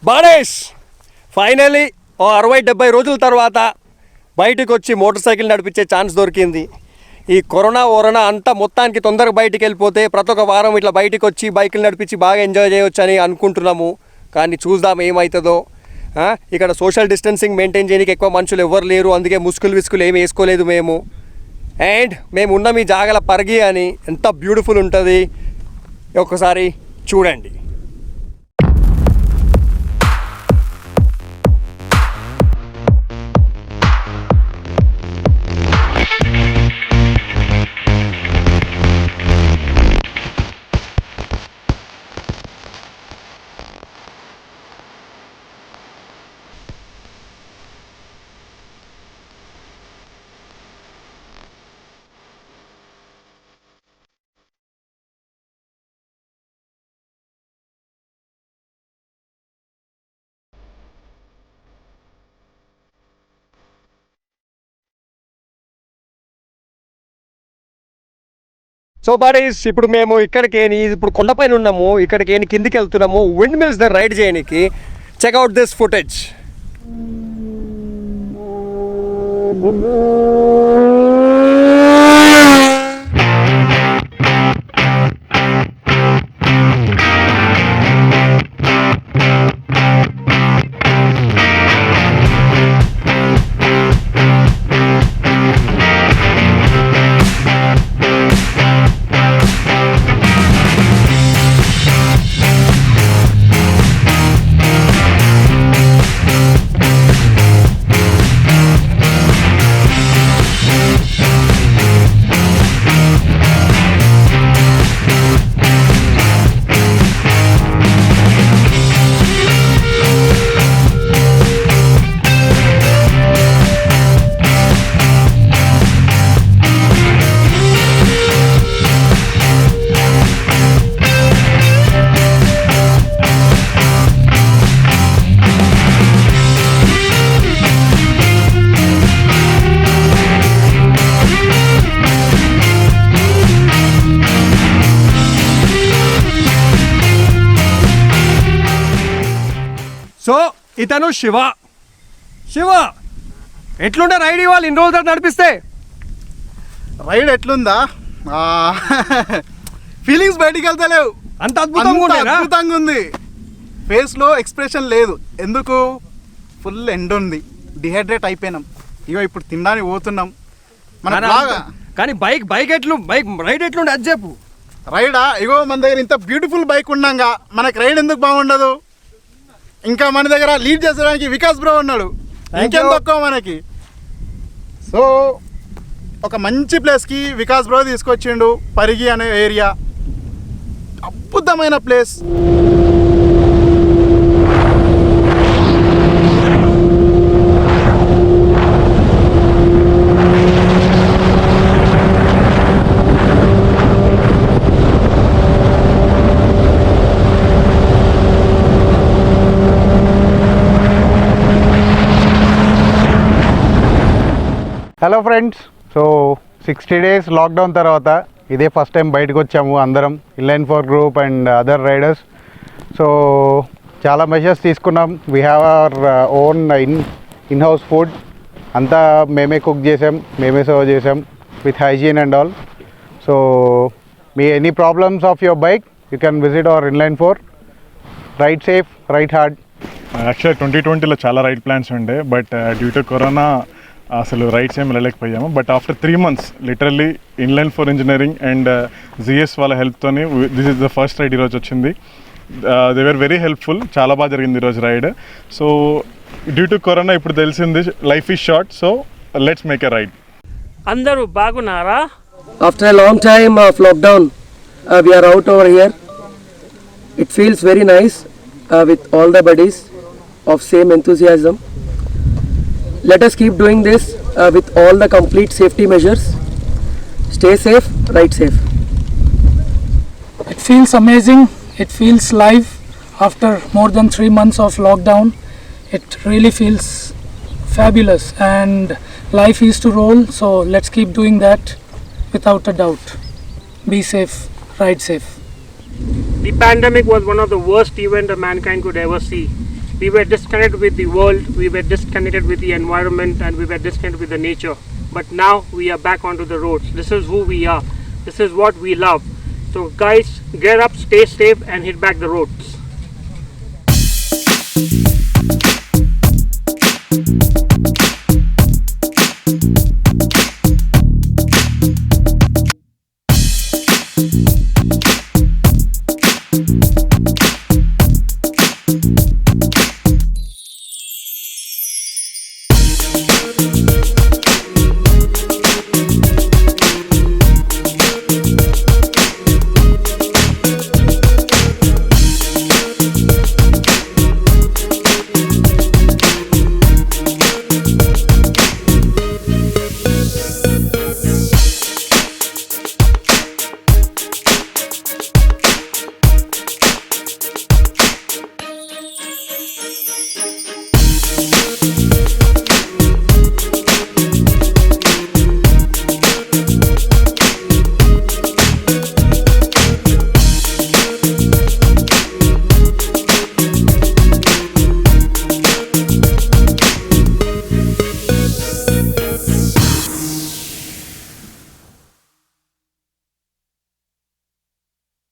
బాడేష్ finally ఓ 60-70 రోజుల తర్వాత బయటకు వచ్చి మోటార్ సైకిల్ నడిపించే ఛాన్స్ దొరికింది. ఈ కరోనా అంతా మొత్తానికి తొందరగా బయటికి వెళ్ళిపోతే ప్రతి ఒక్క వారం ఇట్లా బయటకు వచ్చి బైకులు నడిపించి బాగా ఎంజాయ్ చేయొచ్చు అని అనుకుంటున్నాము. కానీ చూద్దాం ఏమవుతుందో. ఇక్కడ సోషల్ డిస్టెన్సింగ్ మెయింటైన్ చేయడానికి ఎక్కువ మనుషులు ఎవరు లేరు, అందుకే ముసుగులు ఏమి వేసుకోలేదు మేము. అండ్ మేము ఉన్న మీ జాగల పరిగి అని ఎంత బ్యూటిఫుల్ ఉంటుంది ఒక్కసారి చూడండి. సో బాడీస్ ఇప్పుడు మేము ఇప్పుడు కొండపైన ఉన్నాము, ఇక్కడికి కిందికి వెళ్తున్నాము విండ్ మిల్స్ ద రైడ్ చేయడానికి. Checkout this footage. సో ఇతను శివ ఎట్లుండే రైడ్ ఇవ్వాలి ఇన్ని రోజులు నడిపిస్తే? రైడ్ ఎట్లుందా, ఫీలింగ్స్ బయటికి వెళ్తలేవు. అంత అద్భుతంగా ఉంది. ఫేస్లో ఎక్స్ప్రెషన్ లేదు. ఎందుకు? ఫుల్ ఎండ్ ఉంది, డిహైడ్రేట్ అయిపోయినాం. ఇగో ఇప్పుడు తినడానికి పోతున్నాం మన బాగా. కానీ బైక్ రైడ్ ఎట్లుండే అది చెప్పు. రైడా, ఇగో మన దగ్గర ఇంత బ్యూటిఫుల్ బైక్ ఉన్నాగా మనకి రైడ్ ఎందుకు బాగుండదు? ఇంకా మన దగ్గర లీడ్ చేసడానికి వికాస్ బ్రో ఉన్నాడు, ఇంకేం తక్కువ మనకి. సో ఒక మంచి ప్లేస్కి వికాస్ బ్రో తీసుకొచ్చిండు. పరిగి అనే ఏరియా అద్భుతమైన place. Hello friends, so 60 days lockdown తర్వాత ఇదే ఫస్ట్ టైం బయటకు వచ్చాము అందరం, Inline4 group and other riders. So చాలా మెజర్స్ తీసుకున్నాం. We have our own in house food, అంతా మేమే కుక్ చేసాం, మేమే సర్వ్ చేసాం with hygiene and all. So మీ any problems of your bike you can visit our Inline4. Ride safe, ride hard. యాక్చువల్గా 2020లో చాలా రైడ్ ప్లాన్స్ ఉండే, బట్ డ్యూ టు కరోనా అసలు రైడ్స్ ఏం వెళ్ళలేకపోయాము. But after 3 months literally Inline4 engineering and G S హెల్ప్తోని this is the first ride ఈరోజు వచ్చింది. దే వర్ వెరీ హెల్ప్ఫుల్, చాలా బాగా జరిగింది ఈరోజు ride. So due to corona ఇప్పుడు తెలిసింది life is short, so let's make a ride. అందరూ బాగున్నారా? After a long time of lockdown, we are out over here. It feels very nice with all the buddies of same enthusiasm. Let us keep doing this with all the complete safety measures. Stay safe, ride safe. It feels amazing. It feels live after more than 3 months of lockdown. It really feels fabulous and life is to roll, so let's keep doing that without a doubt. Be safe, ride safe. The pandemic was one of the worst events mankind could ever see. We were disconnected with the world, we were disconnected with the environment, and we were disconnected with the nature. But now we are back onto the roads. This is who we are. This is what we love. So guys, get up, stay safe, and hit back the roads.